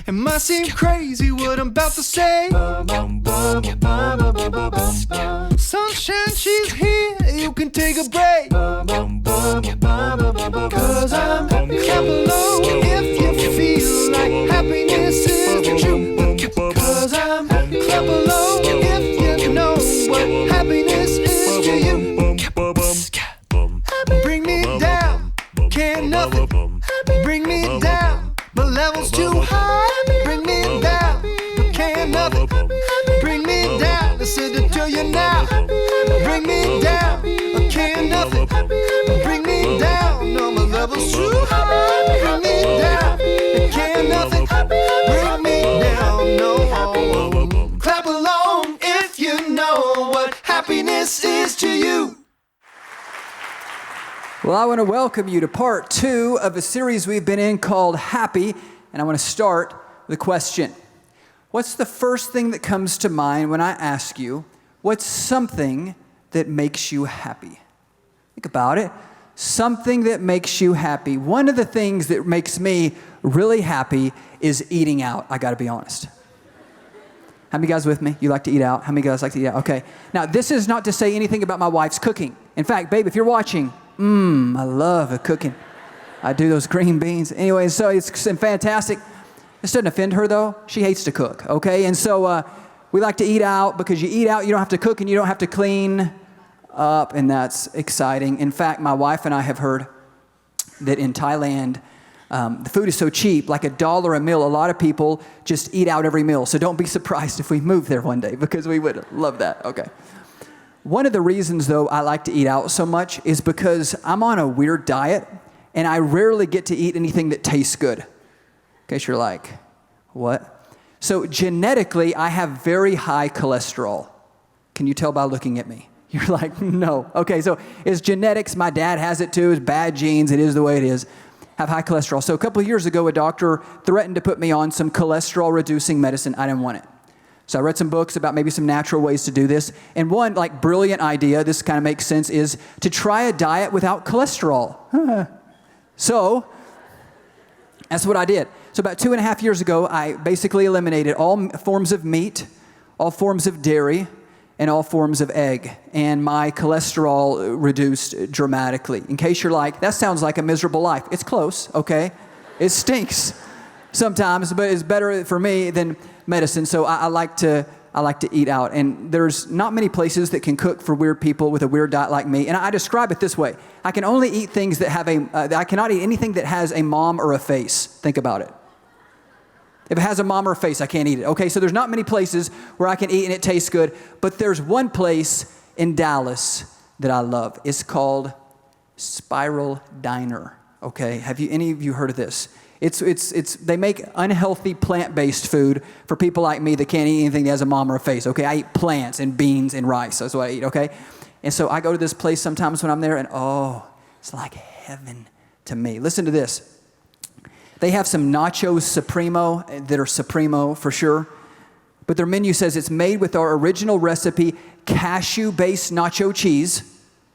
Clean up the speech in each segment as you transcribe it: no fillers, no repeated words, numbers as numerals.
It might seem crazy what I'm about to say. Sunshine, she's here, you can take a break. Cause I'm happy. Clap along if you feel like happiness is the truth. Cause I'm happy. Clap along if you know what happiness is to you. Bring me down, can't nothing bring me down. My level's too high, bring me down. Can't nothing bring me down. I said it to you now. Bring me down, can't nothing bring me down. No, my level's too high, bring me down. Can't nothing bring me down. No, clap along if you know what happiness is to you. Well, I want to welcome you to part 2 of a series we've been in called Happy, and I want to start with a question. What's the first thing that comes to mind when I ask you, what's something that makes you happy? Think about it. Something that makes you happy. One of the things that makes me really happy is eating out, I got to be honest. How many guys with me? You like to eat out? How many guys like to eat out? Okay. Now, this is not to say anything about my wife's cooking. In fact, babe, if you're watching, I love cooking. I do those green beans. Anyway, so it's fantastic. This doesn't offend her, though. She hates to cook, okay? And so we like to eat out because you eat out, you don't have to cook and you don't have to clean up, and that's exciting. In fact, my wife and I have heard that in Thailand, the food is so cheap, like $1 a meal. A lot of people just eat out every meal. So don't be surprised if we move there one day because we would love that. Okay. One of the reasons, though, I like to eat out so much is because I'm on a weird diet, and I rarely get to eat anything that tastes good. In case you're like, what? So genetically, I have very high cholesterol. Can you tell by looking at me? You're like, no. Okay, so it's genetics. My dad has it too. It's bad genes. It is the way it is. Have high cholesterol. So a couple of years ago, a doctor threatened to put me on some cholesterol-reducing medicine. I didn't want it. So I read some books about maybe some natural ways to do this. And one brilliant idea, this kind of makes sense, is to try a diet without cholesterol. So that's what I did. So about 2.5 years ago, I basically eliminated all forms of meat, all forms of dairy, and all forms of egg. And my cholesterol reduced dramatically. In case you're like, that sounds like a miserable life. It's close, okay? It stinks sometimes, but it's better for me than medicine. So I like to eat out, and there's not many places that can cook for weird people with a weird diet like me. And I describe it this way: I can only eat things that have I cannot eat anything that has a mom or a face. Think about it. If it has a mom or a face, I can't eat it. Okay, so there's not many places where I can eat and it tastes good, but there's one place in Dallas that I love. It's called Spiral Diner. Okay, have any of you heard of this? They make unhealthy plant-based food for people like me that can't eat anything that has a mom or a face, okay? I eat plants and beans and rice. That's what I eat, okay? And so I go to this place sometimes when I'm there, and it's like heaven to me. Listen to this. They have some Nachos Supremo that are Supremo for sure, but their menu says it's made with our original recipe, cashew-based nacho cheese,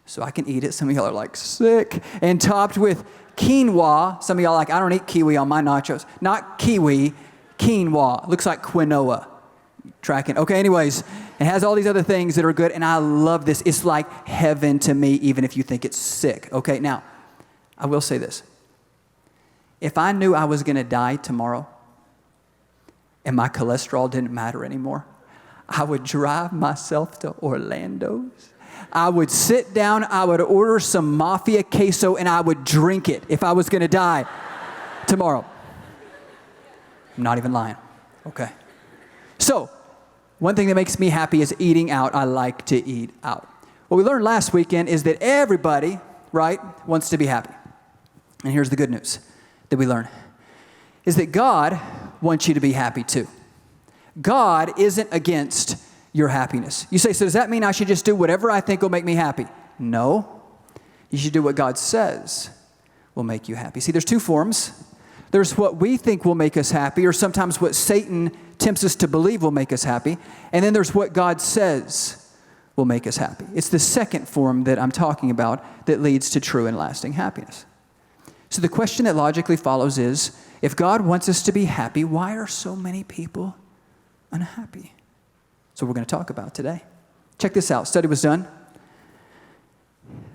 so I can eat it. Some of y'all are like, sick. And topped with quinoa. Some of y'all are like, I don't eat kiwi on my nachos. Not kiwi, quinoa. Looks like quinoa. Tracking. Okay, anyways, it has all these other things that are good, and I love this. It's like heaven to me, even if you think it's sick. Okay, now, I will say this. If I knew I was going to die tomorrow and my cholesterol didn't matter anymore, I would drive myself to Orlando's. I would sit down, I would order some mafia queso, and I would drink it if I was going to die tomorrow. I'm not even lying. Okay. So, one thing that makes me happy is eating out. I like to eat out. What we learned last weekend is that everybody, right, wants to be happy. And here's the good news that we learn, is that God wants you to be happy too. God isn't against your happiness. You say, so does that mean I should just do whatever I think will make me happy? No. You should do what God says will make you happy. See, there's two forms. There's what we think will make us happy, or sometimes what Satan tempts us to believe will make us happy. And then there's what God says will make us happy. It's the second form that I'm talking about that leads to true and lasting happiness. So the question that logically follows is, if God wants us to be happy, why are so many people unhappy? So we're going to talk about today. Check this out. Study was done.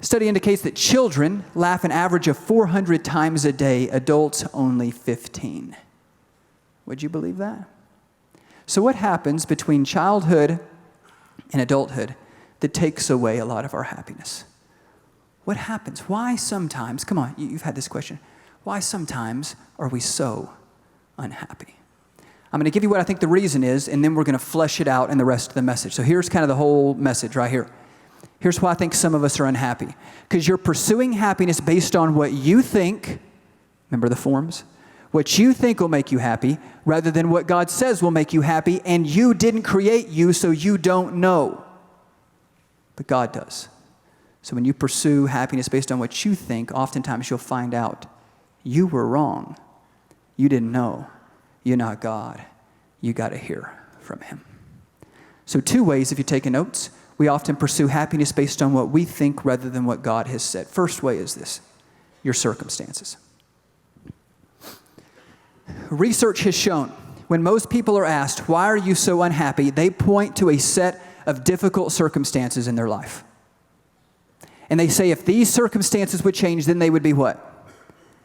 Study indicates that children laugh an average of 400 times a day, adults only 15. Would you believe that? So what happens between childhood and adulthood that takes away a lot of our happiness? What happens? Why sometimes, come on, you've had this question, why sometimes are we so unhappy? I'm going to give you what I think the reason is, and then we're going to flesh it out in the rest of the message. So here's kind of the whole message right here. Here's why I think some of us are unhappy. Because you're pursuing happiness based on what you think, remember the forms? What you think will make you happy, rather than what God says will make you happy, and you didn't create you, so you don't know. But God does. So when you pursue happiness based on what you think, oftentimes you'll find out you were wrong. You didn't know. You're not God. You got to hear from Him. So 2 ways, if you're taking notes, we often pursue happiness based on what we think rather than what God has said. First way is this, your circumstances. Research has shown when most people are asked, why are you so unhappy? They point to a set of difficult circumstances in their life. And they say if these circumstances would change, then they would be what?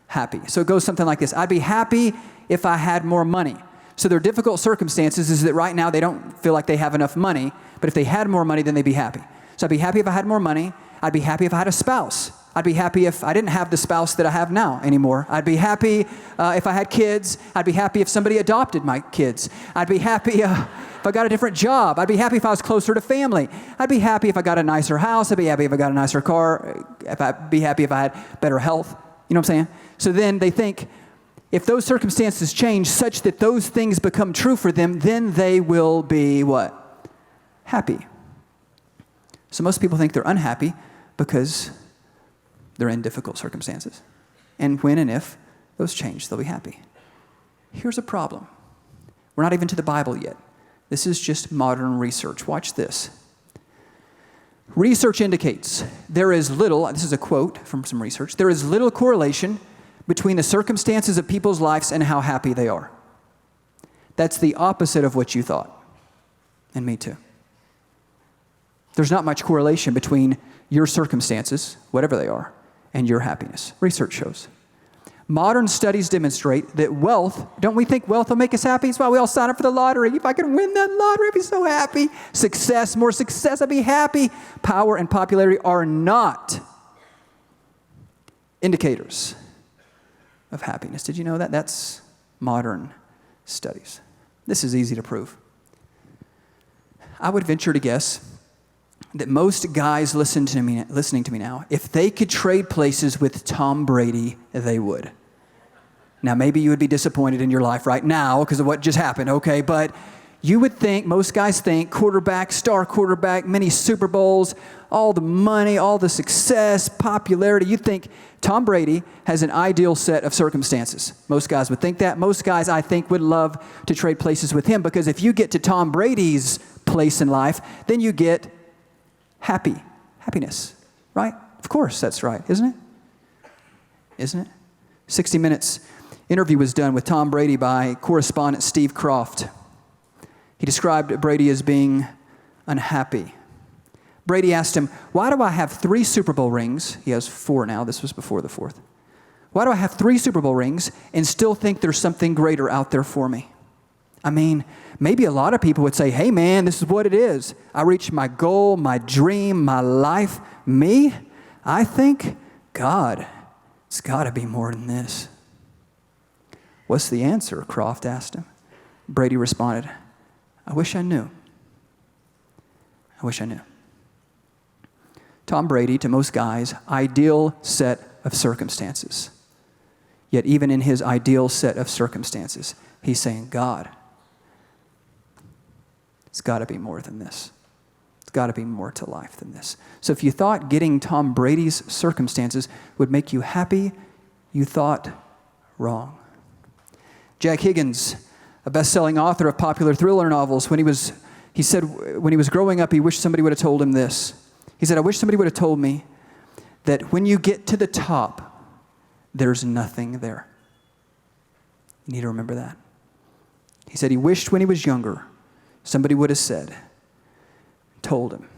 Happy. So it goes something like this. I'd be happy if I had more money. So their difficult circumstances is that right now they don't feel like they have enough money, but if they had more money, then they'd be happy. So I'd be happy if I had more money. I'd be happy if I had a spouse. I'd be happy if I didn't have the spouse that I have now anymore. I'd be happy if I had kids. I'd be happy if somebody adopted my kids. I'd be happy if I got a different job. I'd be happy if I was closer to family. I'd be happy if I got a nicer house. I'd be happy if I got a nicer car. I'd be happy if I had better health. You know what I'm saying? So then they think if those circumstances change such that those things become true for them, then they will be what? Happy. So most people think they're unhappy because they're in difficult circumstances. And when and if those change, they'll be happy. Here's a problem. We're not even to the Bible yet. This is just modern research. Watch this. Research indicates there is little, this is a quote from some research, there is little correlation between the circumstances of people's lives and how happy they are. That's the opposite of what you thought. And me too. There's not much correlation between your circumstances, whatever they are, and your happiness. Research shows. Modern studies demonstrate that wealth, don't we think wealth will make us happy? That's why we all sign up for the lottery. If I can win that lottery, I'd be so happy. Success, more success, I'd be happy. Power and popularity are not indicators of happiness. Did you know that? That's modern studies. This is easy to prove. I would venture to guess that most guys listening to me now, if they could trade places with Tom Brady, they would. Now, maybe you would be disappointed in your life right now because of what just happened, okay? But you would think, most guys think, quarterback, star quarterback, many Super Bowls, all the money, all the success, popularity. You'd think Tom Brady has an ideal set of circumstances. Most guys would think that. Most guys, I think, would love to trade places with him because if you get to Tom Brady's place in life, then you get happiness, right? Of course, that's right, isn't it? Isn't it? 60 Minutes interview was done with Tom Brady by correspondent Steve Croft. He described Brady as being unhappy. Brady asked him, why do I have 3 Super Bowl rings? He has 4 now. This was before the 4th. Why do I have 3 Super Bowl rings and still think there's something greater out there for me? I mean, maybe a lot of people would say, hey man, this is what it is. I reached my goal, my dream, my life. Me? I think God, it's got to be more than this. What's the answer? Croft asked him. Brady responded, I wish I knew. I wish I knew. Tom Brady, to most guys, ideal set of circumstances. Yet even in his ideal set of circumstances, he's saying, God, it's got to be more than this. It's got to be more to life than this. So if you thought getting Tom Brady's circumstances would make you happy, you thought wrong. Jack Higgins, a best-selling author of popular thriller novels, he said when he was growing up, he wished somebody would have told him this. He said, I wish somebody would have told me that when you get to the top, there's nothing there. You need to remember that. He said he wished when he was younger, somebody would have said, told him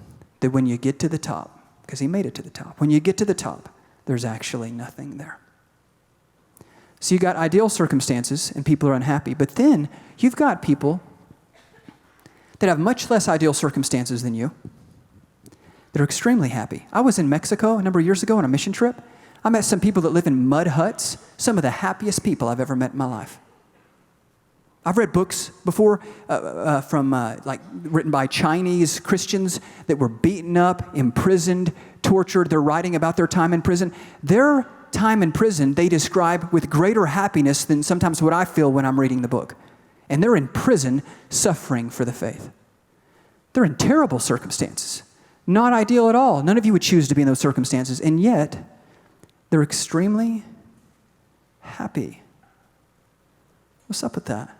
that when you get to the top, because he made it to the top, when you get to the top, there's actually nothing there. So you got ideal circumstances and people are unhappy, but then you've got people that have much less ideal circumstances than you that are extremely happy. I was in Mexico a number of years ago on a mission trip. I met some people that live in mud huts, some of the happiest people I've ever met in my life. I've read books before written by Chinese Christians that were beaten up, imprisoned, tortured. They're writing about their time in prison. Their time in prison they describe with greater happiness than sometimes what I feel when I'm reading the book. And they're in prison suffering for the faith. They're in terrible circumstances. Not ideal at all. None of you would choose to be in those circumstances. And yet, they're extremely happy. What's up with that?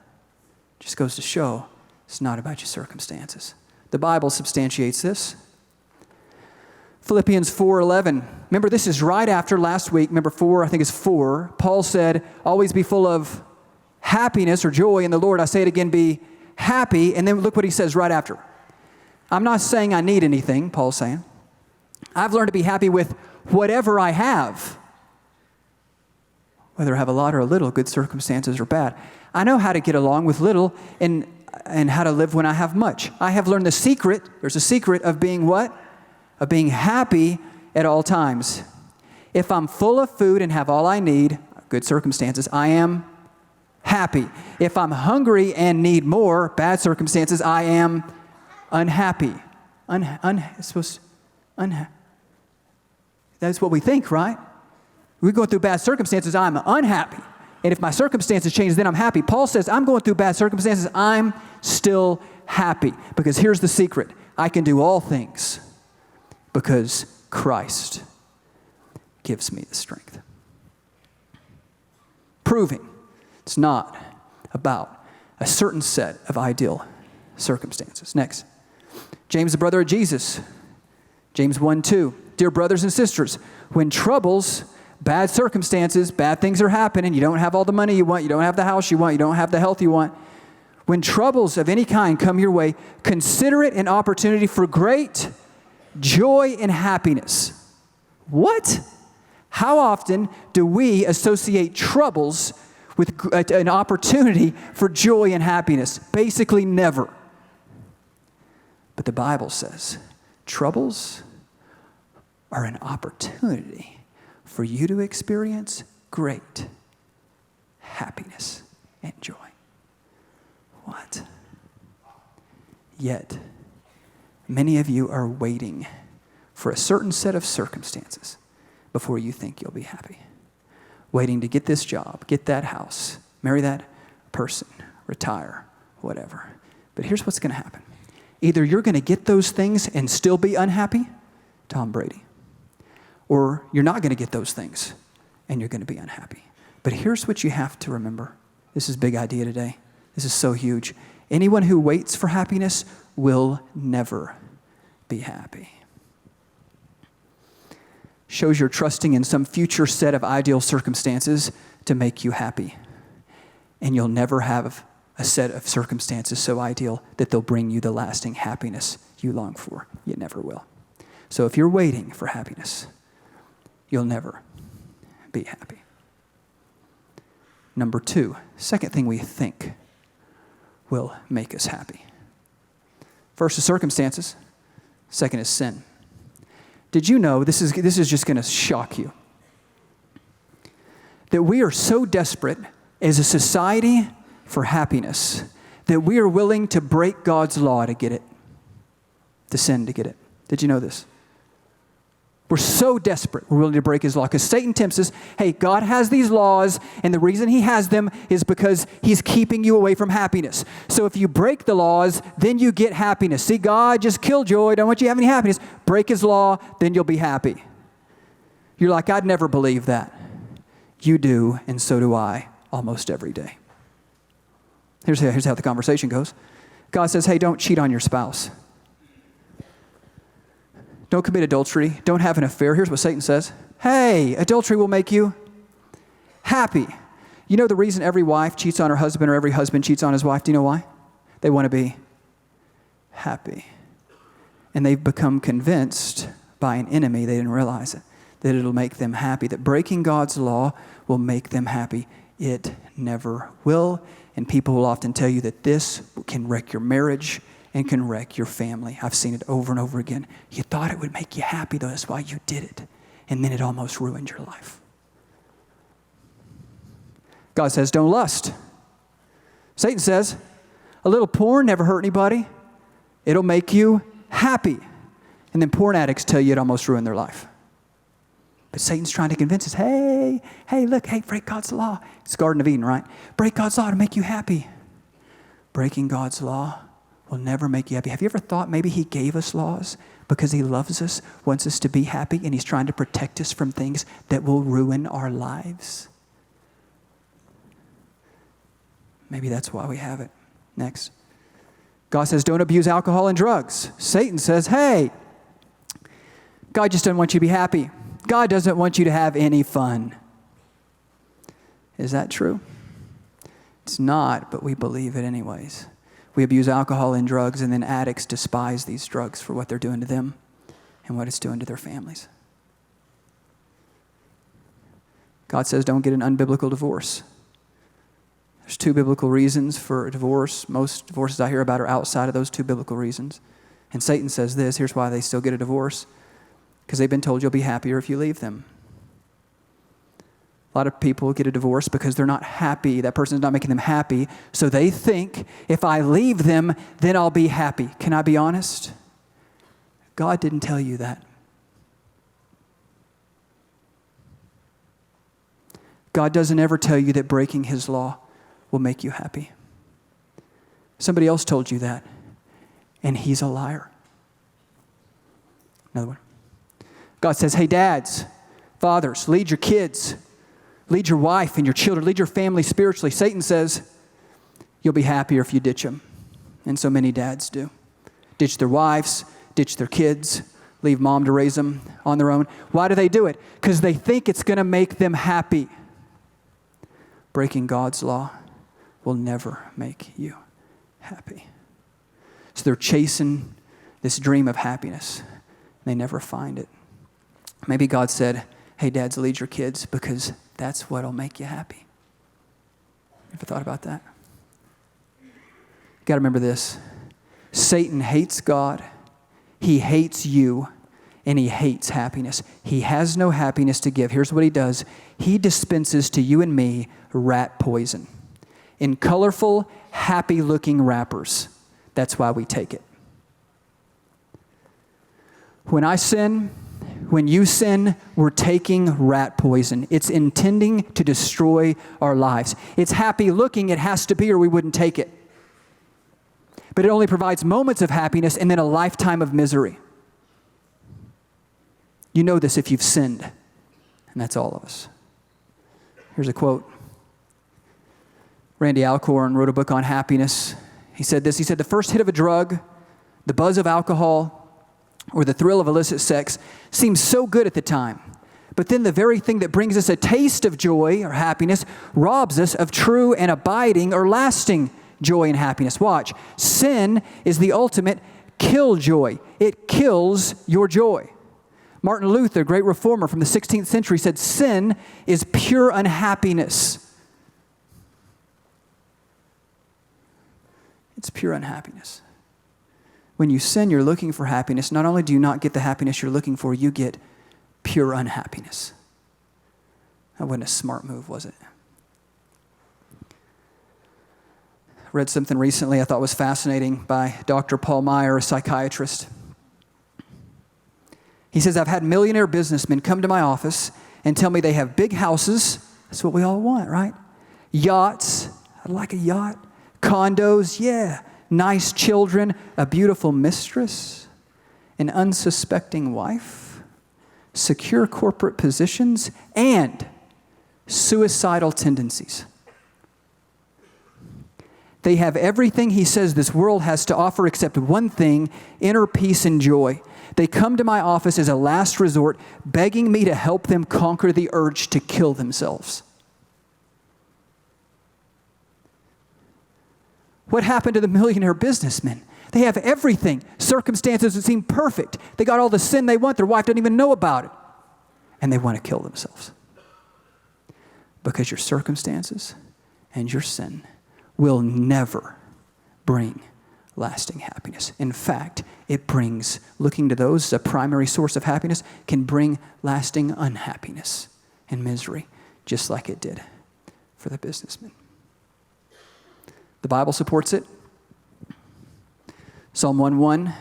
Just goes to show it's not about your circumstances. The Bible substantiates this. Philippians 4:11. Remember, this is right after last week. Remember 4, I think it's 4. Paul said, always be full of happiness or joy in the Lord. I say it again, be happy. And then look what he says right after. I'm not saying I need anything, Paul's saying. I've learned to be happy with whatever I have. Whether I have a lot or a little, good circumstances or bad. I know how to get along with little and how to live when I have much. I have learned the secret, there's a secret of being what? Of being happy at all times. If I'm full of food and have all I need, good circumstances, I am happy. If I'm hungry and need more, bad circumstances, I am unhappy. That's what we think, right? We go through bad circumstances, I'm unhappy. And if my circumstances change, then I'm happy. Paul says, I'm going through bad circumstances, I'm still happy. Because here's the secret. I can do all things because Christ gives me the strength. Proving it's not about a certain set of ideal circumstances. Next. James, the brother of Jesus. James 1:2. Dear brothers and sisters, when troubles, bad circumstances, bad things are happening, you don't have all the money you want, you don't have the house you want, you don't have the health you want. When troubles of any kind come your way, consider it an opportunity for great joy and happiness. What? How often do we associate troubles with an opportunity for joy and happiness? Basically never. But the Bible says troubles are an opportunity for you to experience great happiness and joy. What? Yet, many of you are waiting for a certain set of circumstances before you think you'll be happy. Waiting to get this job, get that house, marry that person, retire, whatever. But here's what's going to happen. Either you're going to get those things and still be unhappy, Tom Brady, or you're not going to get those things and you're going to be unhappy. But here's what you have to remember. This is a big idea today. This is so huge. Anyone who waits for happiness will never be happy. Shows you're trusting in some future set of ideal circumstances to make you happy. And you'll never have a set of circumstances so ideal that they'll bring you the lasting happiness you long for. You never will. So if you're waiting for happiness, you'll never be happy. Number 2, second thing we think will make us happy. First is circumstances. Second is sin. Did you know, this is just going to shock you, that we are so desperate as a society for happiness that we are willing to break God's law to get it, to sin to get it. Did you know this? We're so desperate, we're willing to break his law. Because Satan tempts us, hey, God has these laws, and the reason he has them is because he's keeping you away from happiness. So if you break the laws, then you get happiness. See, God just killed joy, don't want you to have any happiness. Break his law, then you'll be happy. You're like, I'd never believe that. You do, and so do I, almost every day. Here's how the conversation goes. God says, hey, don't cheat on your spouse. Don't commit adultery. Don't have an affair. Here's what Satan says. Hey, adultery will make you happy. You know the reason every wife cheats on her husband or every husband cheats on his wife? Do you know why? They want to be happy. And they've become convinced by an enemy, they didn't realize it, that it'll make them happy, that breaking God's law will make them happy. It never will. And people will often tell you that this can wreck your marriage and can wreck your family. I've seen it over and over again. You thought it would make you happy, though. That's why you did it. And then it almost ruined your life. God says, don't lust. Satan says, a little porn never hurt anybody. It'll make you happy. And then porn addicts tell you it almost ruined their life. But Satan's trying to convince us, hey, look, break God's law. It's Garden of Eden, right? Break God's law to make you happy. Breaking God's law will never make you happy. Have you ever thought maybe he gave us laws because he loves us, wants us to be happy, and he's trying to protect us from things that will ruin our lives? Maybe that's why we have it. Next. God says, don't abuse alcohol and drugs. Satan says, hey, God just doesn't want you to be happy. God doesn't want you to have any fun. Is that true? It's not, but we believe it anyways. We abuse alcohol and drugs, and then addicts despise these drugs for what they're doing to them and what it's doing to their families. God says, don't get an unbiblical divorce. There's 2 biblical reasons for a divorce. Most divorces I hear about are outside of those 2 biblical reasons. And Satan says this, here's why they still get a divorce. Because they've been told you'll be happier if you leave them. A lot of people get a divorce because they're not happy. That person's not making them happy. So they think, if I leave them, then I'll be happy. Can I be honest? God didn't tell you that. God doesn't ever tell you that breaking his law will make you happy. Somebody else told you that, and he's a liar. Another one. God says, hey, dads, fathers, lead your kids, lead your wife and your children, lead your family spiritually. Satan says, you'll be happier if you ditch them. And so many dads do. Ditch their wives, ditch their kids, leave mom to raise them on their own. Why do they do it? Because they think it's going to make them happy. Breaking God's law will never make you happy. So they're chasing this dream of happiness. They never find it. Maybe God said, hey, dads, lead your kids because that's what'll make you happy. Ever thought about that? You got to remember this. Satan hates God. He hates you. And he hates happiness. He has no happiness to give. Here's what he does. He dispenses to you and me rat poison in colorful, happy-looking wrappers. That's why we take it. When I sin, when you sin, we're taking rat poison. It's intending to destroy our lives. It's happy looking, it has to be, or we wouldn't take it. But it only provides moments of happiness and then a lifetime of misery. You know this if you've sinned, and that's all of us. Here's a quote. Randy Alcorn wrote a book on happiness. He said this, he said, the first hit of a drug, the buzz of alcohol, or the thrill of illicit sex seems so good at the time. But then the very thing that brings us a taste of joy or happiness robs us of true and abiding or lasting joy and happiness. Watch. Sin is the ultimate killjoy. It kills your joy. Martin Luther, great reformer from the 16th century, said sin is pure unhappiness. It's pure unhappiness. When you sin, you're looking for happiness. Not only do you not get the happiness you're looking for, you get pure unhappiness. That wasn't a smart move, was it? Read something recently I thought was fascinating by Dr. Paul Meyer, a psychiatrist. He says, I've had millionaire businessmen come to my office and tell me they have big houses. That's what we all want, right? Yachts. I'd like a yacht. Condos. Yeah. Nice children. A beautiful mistress. An unsuspecting wife. Secure corporate positions. And suicidal tendencies. They have everything, he says, this world has to offer except one thing, inner peace and joy. They come to my office as a last resort, begging me to help them conquer the urge to kill themselves. What happened to the millionaire businessmen? They have everything. Circumstances that seem perfect. They got all the sin they want. Their wife doesn't even know about it. And they want to kill themselves. Because your circumstances and your sin will never bring lasting happiness. In fact, it brings, looking to those as a primary source of happiness, can bring lasting unhappiness and misery, just like it did for the businessmen. The Bible supports it. Psalm 1:1.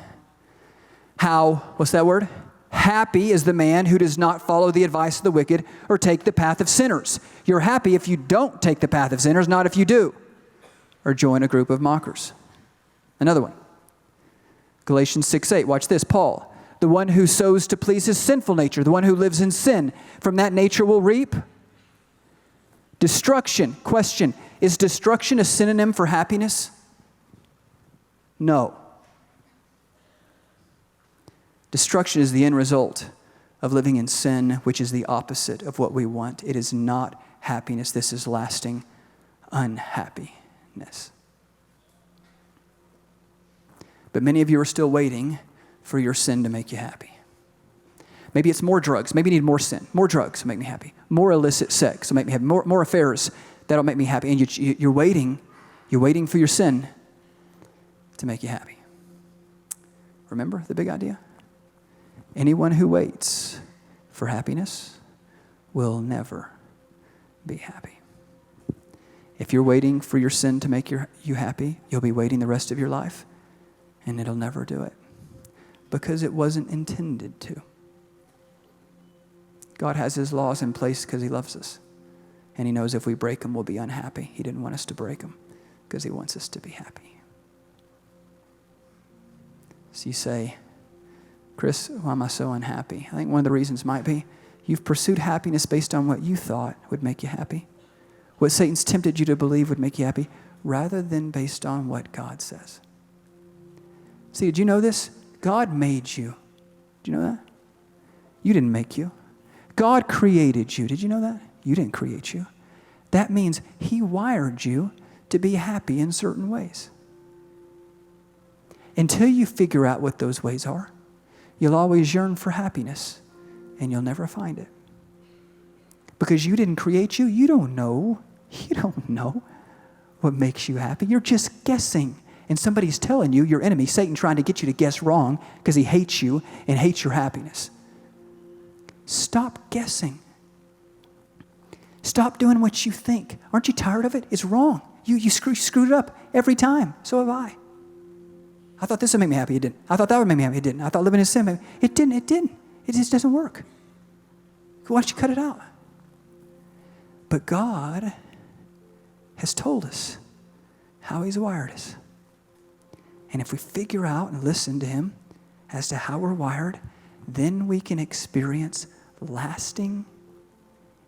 What's that word? Happy is the man who does not follow the advice of the wicked or take the path of sinners. You're happy if you don't take the path of sinners, not if you do, or join a group of mockers. Another one. Galatians 6:8. Watch this. Paul, the one who sows to please his sinful nature, the one who lives in sin, from that nature will reap destruction. Question, is destruction a synonym for happiness? No. Destruction is the end result of living in sin, which is the opposite of what we want. It is not happiness. This is lasting unhappiness. But many of you are still waiting for your sin to make you happy. Maybe it's more drugs. Maybe you need more sin. More drugs will make me happy. More illicit sex will make me happy. More affairs that'll make me happy. And you're waiting for your sin to make you happy. Remember the big idea? Anyone who waits for happiness will never be happy. If you're waiting for your sin to make you happy, you'll be waiting the rest of your life, and it'll never do it because it wasn't intended to. God has his laws in place because he loves us, and he knows if we break them, we'll be unhappy. He didn't want us to break them because he wants us to be happy. So you say, Chris, why am I so unhappy? I think one of the reasons might be you've pursued happiness based on what you thought would make you happy, what Satan's tempted you to believe would make you happy, rather than based on what God says. See, did you know this? God made you. Did you know that? You didn't make you. God created you. Did you know that? You didn't create you. That means he wired you to be happy in certain ways. Until you figure out what those ways are, you'll always yearn for happiness, and you'll never find it. Because you didn't create you, you don't know. You don't know what makes you happy. You're just guessing. And somebody's telling you, your enemy, Satan, trying to get you to guess wrong because he hates you and hates your happiness. Stop guessing. Stop doing what you think. Aren't you tired of it? It's wrong. You screwed it up every time. So have I. I thought this would make me happy. It didn't. I thought that would make me happy. It didn't. I thought living in sin made me. It didn't. It just doesn't work. Why don't you cut it out? But God has told us how he's wired us. And if we figure out and listen to him as to how we're wired, then we can experience lasting,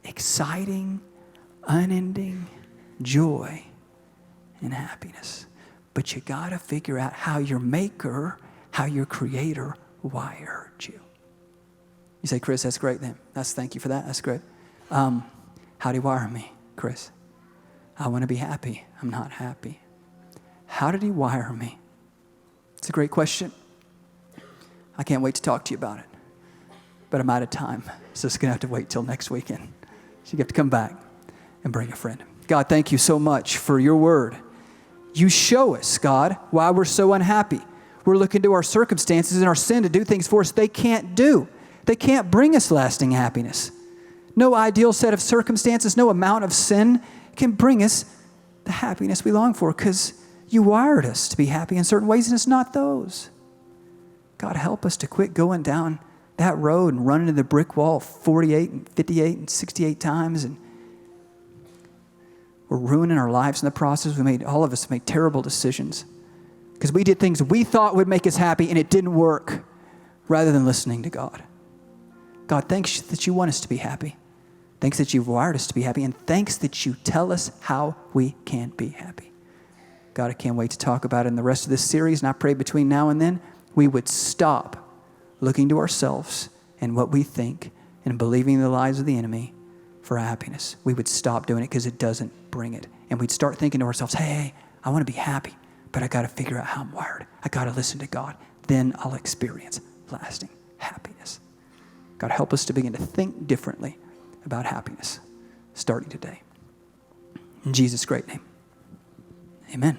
exciting, unending joy and happiness. But you got to figure out how your maker, how your creator wired you. You say, Chris, that's great then. Thank you for that. That's great. How do you wire me, Chris? I want to be happy. I'm not happy. How did he wire me? It's a great question. I can't wait to talk to you about it. But I'm out of time, so it's going to have to wait till next weekend. So you have to come back and bring a friend. God, thank you so much for your word. You show us, God, why we're so unhappy. We're looking to our circumstances and our sin to do things for us they can't do. They can't bring us lasting happiness. No ideal set of circumstances, no amount of sin can bring us the happiness we long for because you wired us to be happy in certain ways, and it's not those. God, help us to quit going down that road and running into the brick wall 48 and 58 and 68 times, and we're ruining our lives in the process. All of us made terrible decisions because we did things we thought would make us happy, and it didn't work, rather than listening to God. God, thanks that you want us to be happy. Thanks that you've wired us to be happy, and thanks that you tell us how we can be happy. God, I can't wait to talk about it in the rest of this series, and I pray between now and then we would stop looking to ourselves and what we think and believing the lies of the enemy for happiness. We would stop doing it because it doesn't bring it. And we'd start thinking to ourselves, hey, I want to be happy. but I got to figure out how I'm wired. I got to listen to God. Then I'll experience lasting happiness. God, help us to begin to think differently about happiness starting today. In Jesus' great name, amen.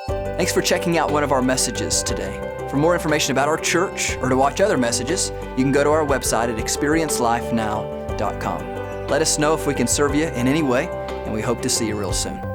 Thanks for checking out one of our messages today. For more information about our church or to watch other messages, you can go to our website at experiencelifenow.com. Let us know if we can serve you in any way, and we hope to see you real soon.